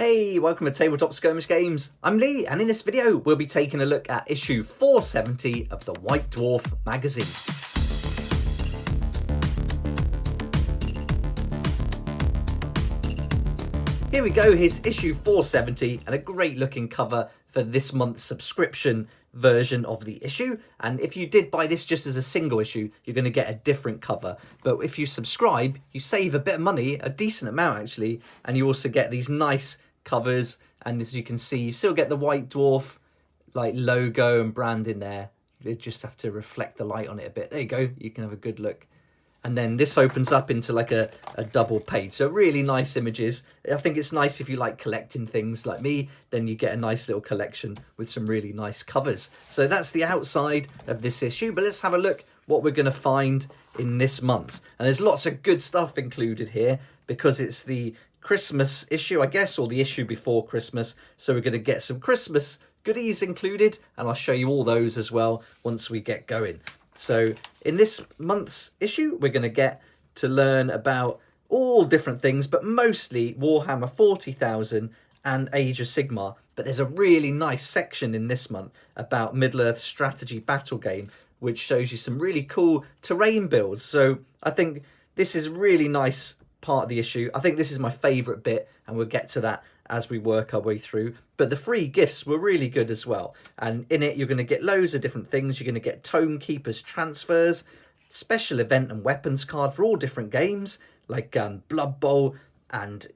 Hey, welcome to Tabletop Skirmish Games. I'm Lee, and in this video we'll be taking a look at issue 470 of the White Dwarf magazine. Here we go, here's issue 470 and a great looking cover for this month's subscription version of the issue. And if you did buy this just as a single issue, you're going to get a different cover. But if you subscribe, you save a bit of money, a decent amount actually, and you also get these nice covers. And as you can see, you still get the White Dwarf like logo and brand in there. You just have to reflect the light on it a bit. There you go, you can have a good look. And then this opens up into like a double page. So really nice images. I think it's nice if you like collecting things like me, then you get a nice little collection with some really nice covers. So that's the outside of this issue, but let's have a look what we're going to find in this month. And there's lots of good stuff included here because it's the Christmas issue, I guess, or the issue before Christmas. So we're going to get some Christmas goodies included, and I'll show you all those as well once we get going. So in this month's issue, we're going to get to learn about all different things, but mostly Warhammer 40,000 and Age of Sigmar. But there's a really nice section in this month about Middle-earth strategy battle game, which shows you some really cool terrain builds. So I think this is a really nice part of the issue. I think this is my favourite bit, and we'll get to that as we work our way through. But the free gifts were really good as well. And in it, you're going to get loads of different things. You're going to get Tome Keeper's transfers, special event and weapons card for all different games, like Blood Bowl and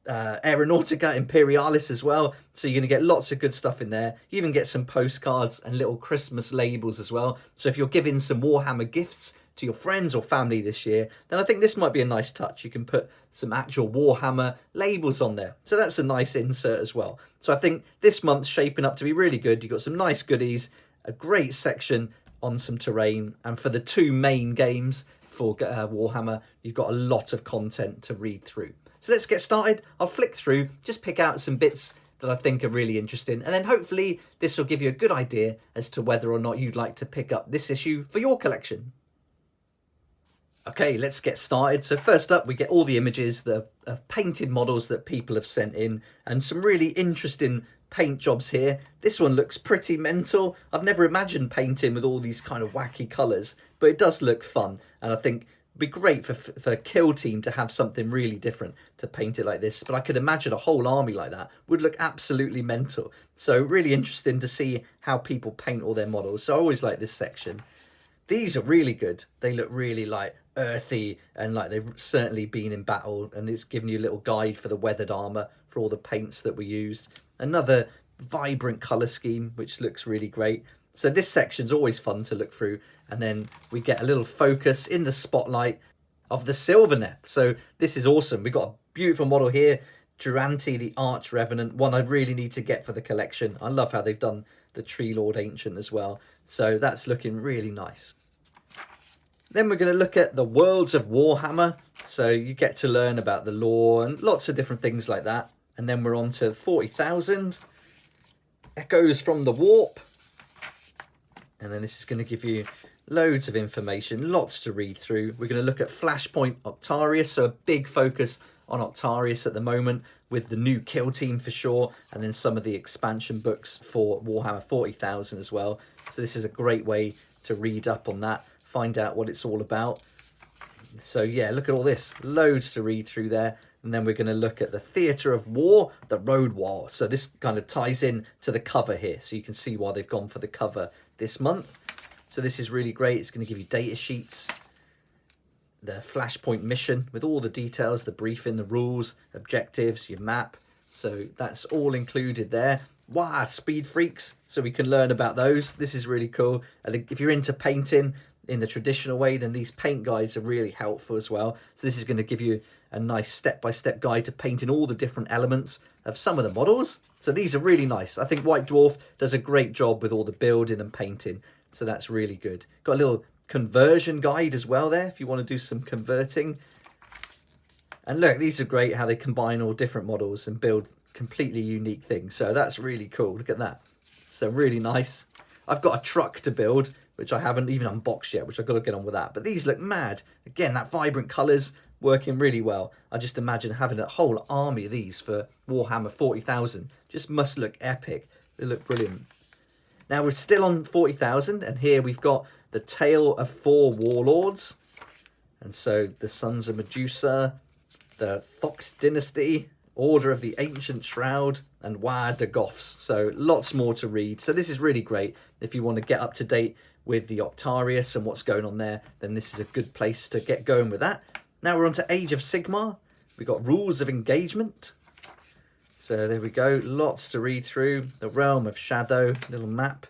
Aeronautica Imperialis as well. So you're going to get lots of good stuff in there. You even get some postcards and little Christmas labels as well. So if you're giving some Warhammer gifts to your friends or family this year, then I think this might be a nice touch. You can put some actual Warhammer labels on there. So that's a nice insert as well. So I think this month's shaping up to be really good. You've got some nice goodies, a great section on some terrain, and for the two main games for Warhammer, you've got a lot of content to read through. So let's get started. I'll flick through, just pick out some bits that I think are really interesting, and then hopefully this will give you a good idea as to whether or not you'd like to pick up this issue for your collection. Okay, let's get started. So first up, we get all the images of painted models that people have sent in, and some really interesting paint jobs here. This one looks pretty mental. I've never imagined painting with all these kind of wacky colours, but it does look fun, and I think it'd be great for Kill Team to have something really different to paint it like this. But I could imagine a whole army like that would look absolutely mental. So really interesting to see how people paint all their models. So I always like this section. These are really good. They look really like earthy and like they've certainly been in battle, and it's giving you a little guide for the weathered armor for all the paints that were used. Another vibrant color scheme which looks really great. So this section's always fun to look through, and then we get a little focus in the spotlight of the Sylvaneth. So this is awesome. We've got a beautiful model here, Durante the Arch Revenant, one I really need to get for the collection. I love how they've done the Tree Lord Ancient as well. So that's looking really nice. Then we're going to look at the Worlds of Warhammer. So you get to learn about the lore and lots of different things like that. And then we're on to 40,000. Echoes from the Warp. And then this is going to give you loads of information, lots to read through. We're going to look at Flashpoint Octarius. So a big focus on Octarius at the moment with the new Kill Team for sure. And then some of the expansion books for Warhammer 40,000 as well. So this is a great way to read up on that, find out what it's all about. So yeah, look at all this, loads to read through there. And then we're going to look at the Theatre of War, the Road War. So this kind of ties in to the cover here, so you can see why they've gone for the cover this month. So this is really great. It's going to give you data sheets, the Flashpoint mission with all the details, the briefing, the rules, objectives, your map. So that's all included there. Wow, speed freaks, so we can learn about those. This is really cool. And if you're into painting in the traditional way, then these paint guides are really helpful as well. So this is going to give you a nice step-by-step guide to painting all the different elements of some of the models. So these are really nice. I think White Dwarf does a great job with all the building and painting. So that's really good. Got a little conversion guide as well there if you want to do some converting. And look, these are great how they combine all different models and build completely unique things. So that's really cool. Look at that. So really nice. I've got a truck to build, which I haven't even unboxed yet, which I've got to get on with that. But these look mad. Again, that vibrant colours, working really well. I just imagine having a whole army of these for Warhammer 40,000. Just must look epic. They look brilliant. Now we're still on 40,000, and here we've got the Tale of 4 Warlords. And so the Sons of Medusa, the Thox Dynasty, Order of the Ancient Shroud, and War de Goths. So lots more to read. So this is really great. If you want to get up to date with the Octarius and what's going on there, then this is a good place to get going with that. Now we're on to Age of Sigmar. We've got Rules of Engagement. So there we go. Lots to read through. The Realm of Shadow, little map.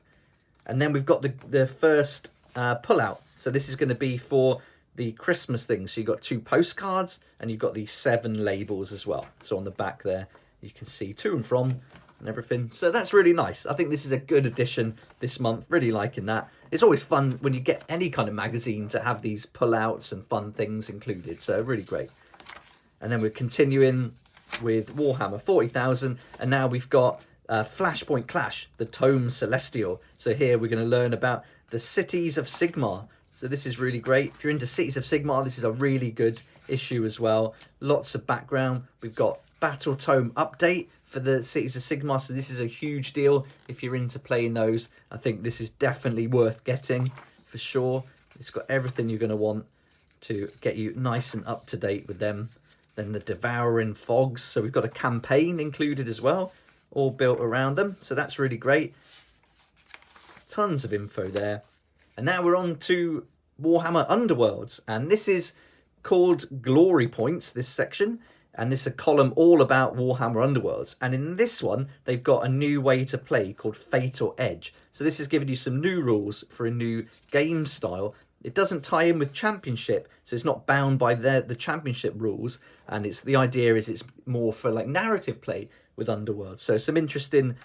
And then we've got the first pull-out. So this is going to be for the Christmas thing. So you've got 2 postcards and you've got the 7 labels as well. So on the back there, you can see to and from and everything. So that's really nice. I think this is a good addition this month. Really liking that. It's always fun when you get any kind of magazine to have these pull-outs and fun things included. So really great. And then we're continuing with Warhammer 40,000. And now we've got Flashpoint Clash, the Tome Celestial. So here we're going to learn about the Cities of Sigmar. So this is really great. If you're into Cities of Sigmar, this is a really good issue as well. Lots of background. We've got Battle Tome Update for the Cities of Sigmar. So this is a huge deal. If you're into playing those, I think this is definitely worth getting for sure. It's got everything you're going to want to get you nice and up to date with them. Then the Devouring Fogs. So we've got a campaign included as well, all built around them. So that's really great. Tons of info there. And now we're on to Warhammer Underworlds. And this is called Glory Points, this section. And this is a column all about Warhammer Underworlds. And in this one, they've got a new way to play called Fatal Edge. So this is giving you some new rules for a new game style. It doesn't tie in with Championship, so it's not bound by the Championship rules. And the idea is it's more for like narrative play with Underworlds. So some interesting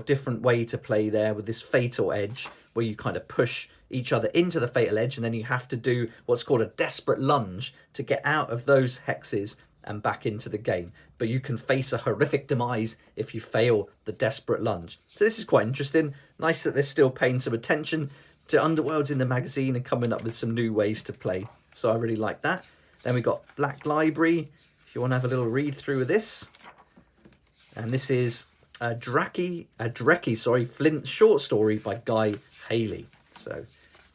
different way to play there with this Fatal Edge, where you kind of push each other into the Fatal Edge, and then you have to do what's called a desperate lunge to get out of those hexes and back into the game. But you can face a horrific demise if you fail the desperate lunge. So this is quite interesting. Nice that they're still paying some attention to Underworlds in the magazine and coming up with some new ways to play. So I really like that. Then we got Black Library, if you want to have a little read through of this. And this is a Drekkie, Flint short story by Guy Haley. So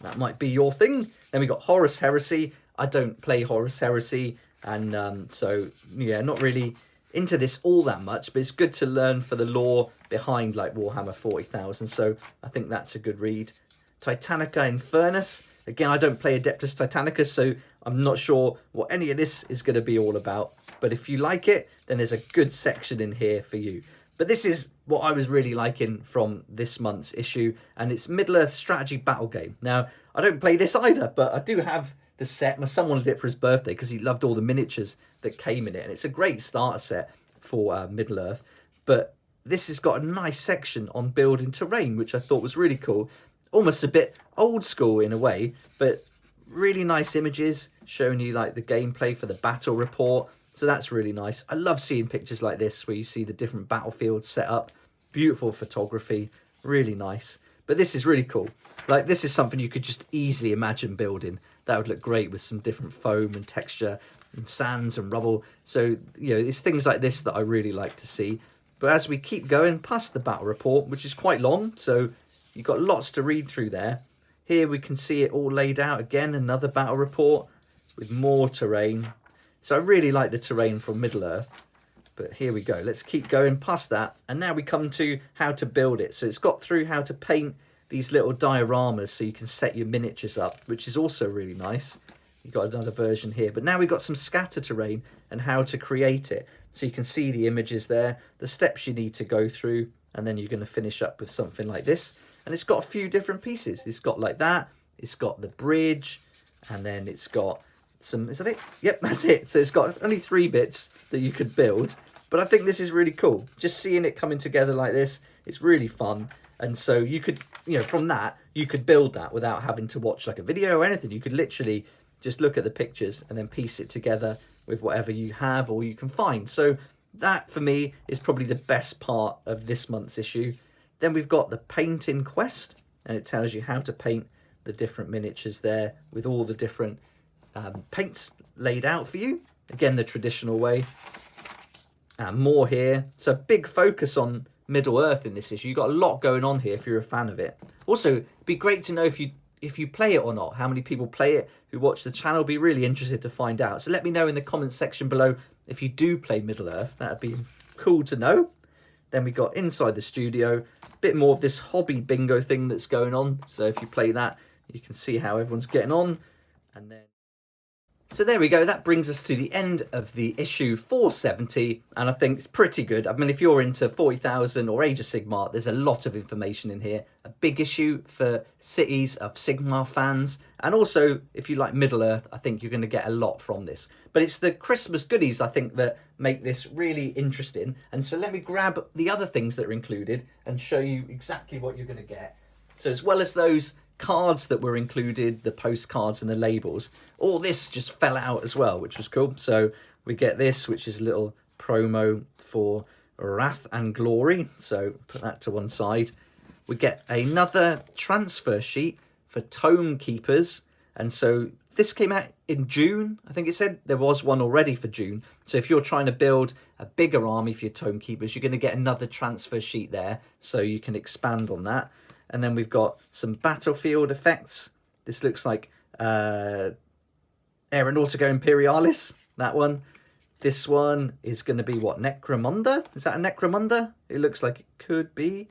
that might be your thing. Then we got Horus Heresy. I don't play Horus Heresy, and so yeah, not really into this all that much, but it's good to learn for the lore behind like Warhammer 40,000. So I think that's a good read. Titanica Infernus. Again, I don't play Adeptus Titanicus, so I'm not sure what any of this is going to be all about. But if you like it, then there's a good section in here for you. But this is what I was really liking from this month's issue, and it's Middle-earth strategy battle game. Now, I don't play this either, but I do have the set. My son wanted it for his birthday because he loved all the miniatures that came in it, and it's a great starter set for Middle-earth. But this has got a nice section on building terrain, which I thought was really cool. Almost a bit old school in a way, but really nice images showing you like the gameplay for the battle report. So that's really nice. I love seeing pictures like this where you see the different battlefields set up. Beautiful photography, really nice. But this is really cool. Like, this is something you could just easily imagine building. That would look great with some different foam and texture and sands and rubble. So, you know, it's things like this that I really like to see. But as we keep going past the battle report, which is quite long, so you've got lots to read through there. Here we can see it all laid out again, another battle report with more terrain. So I really like the terrain from Middle-earth. But here we go. Let's keep going past that. And now we come to how to build it. So it's got through how to paint these little dioramas so you can set your miniatures up, which is also really nice. You've got another version here. But now we've got some scatter terrain and how to create it. So you can see the images there, the steps you need to go through, and then you're going to finish up with something like this. And it's got a few different pieces. It's got like that. It's got the bridge, and then it's got some... Is that it? Yep, that's it. So it's got only 3 bits that you could build. But I think this is really cool. Just seeing it coming together like this, it's really fun. And so you could, you know, from that, you could build that without having to watch like a video or anything. You could literally just look at the pictures and then piece it together with whatever you have or you can find. So that, for me, is probably the best part of this month's issue. Then we've got the painting quest, and it tells you how to paint the different miniatures there with all the different paints laid out for you. Again, the traditional way. And more here. So big focus on Middle-earth in this issue. You've got a lot going on here if you're a fan of it. Also, it'd be great to know if you play it or not. How many people play it who watch the channel? Be really interested to find out. So let me know in the comments section below if you do play Middle-earth. That'd be cool to know. Then we got inside the studio, a bit more of this hobby bingo thing that's going on. So if you play that, you can see how everyone's getting on. And then, so there we go. That brings us to the end of the issue 470. And I think it's pretty good. I mean, if you're into 40,000 or Age of Sigmar, there's a lot of information in here. A big issue for Cities of Sigmar fans. And also, if you like Middle-earth, I think you're going to get a lot from this. But it's the Christmas goodies, I think, that make this really interesting. And so let me grab the other things that are included and show you exactly what you're going to get. So as well as those cards that were included, the postcards and the labels, all this just fell out as well, which was cool. So we get this, which is a little promo for Wrath and Glory. So put that to one side. We get another transfer sheet for Tome Keepers. And so this came out in June. I think it said there was one already for June. So if you're trying to build a bigger army for your Tome Keepers, you're going to get another transfer sheet there. So you can expand on that. And then we've got some battlefield effects. This looks like Aeronautica Imperialis, that one. This one is going to be, what, Necromunda? Is that a Necromunda? It looks like it could be.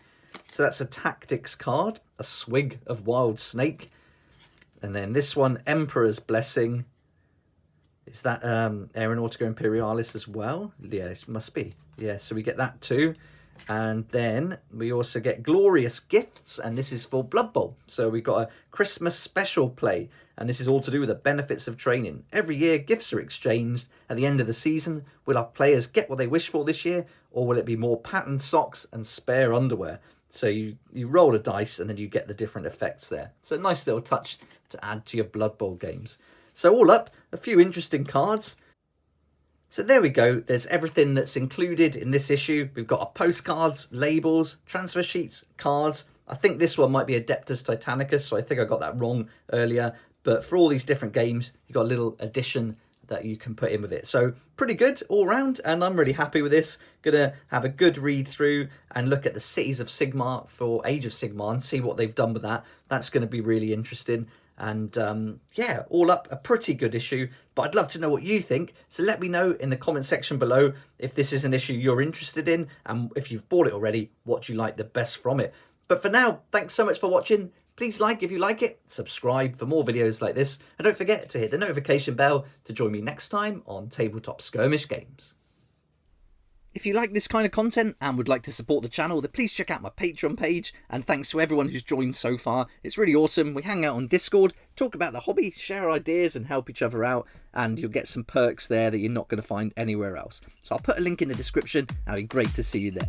So that's a tactics card, a Swig of Wild Snake. And then this one, Emperor's Blessing. Is that Aeronautica Imperialis as well? Yeah, it must be. Yeah, so we get that too. And then we also get Glorious Gifts, and this is for Blood Bowl. So we've got a Christmas special play, and this is all to do with the benefits of training. Every year, gifts are exchanged. At the end of the season, will our players get what they wish for this year, or will it be more patterned socks and spare underwear? So you roll a dice, and then you get the different effects there. So a nice little touch to add to your Blood Bowl games. So all up, a few interesting cards. So there we go. There's everything that's included in this issue. We've got our postcards, labels, transfer sheets, cards. I think this one might be Adeptus Titanicus, so I think I got that wrong earlier. But for all these different games, you've got a little addition that you can put in with it. So pretty good all round, and I'm really happy with this. Gonna have a good read through and look at the Cities of Sigmar for Age of Sigmar and see what they've done with that. That's going to be really interesting. And yeah, all up, a pretty good issue, but I'd love to know what you think. So let me know in the comment section below if this is an issue you're interested in, and if you've bought it already, what you like the best from it. But for now, thanks so much for watching. Please like if you like it, subscribe for more videos like this, and don't forget to hit the notification bell to join me next time on Tabletop Skirmish Games. If you like this kind of content and would like to support the channel, then please check out my Patreon page. And thanks to everyone who's joined so far. It's really awesome. We hang out on Discord, talk about the hobby, share ideas and help each other out. And you'll get some perks there that you're not going to find anywhere else. So I'll put a link in the description and it'd be great to see you there.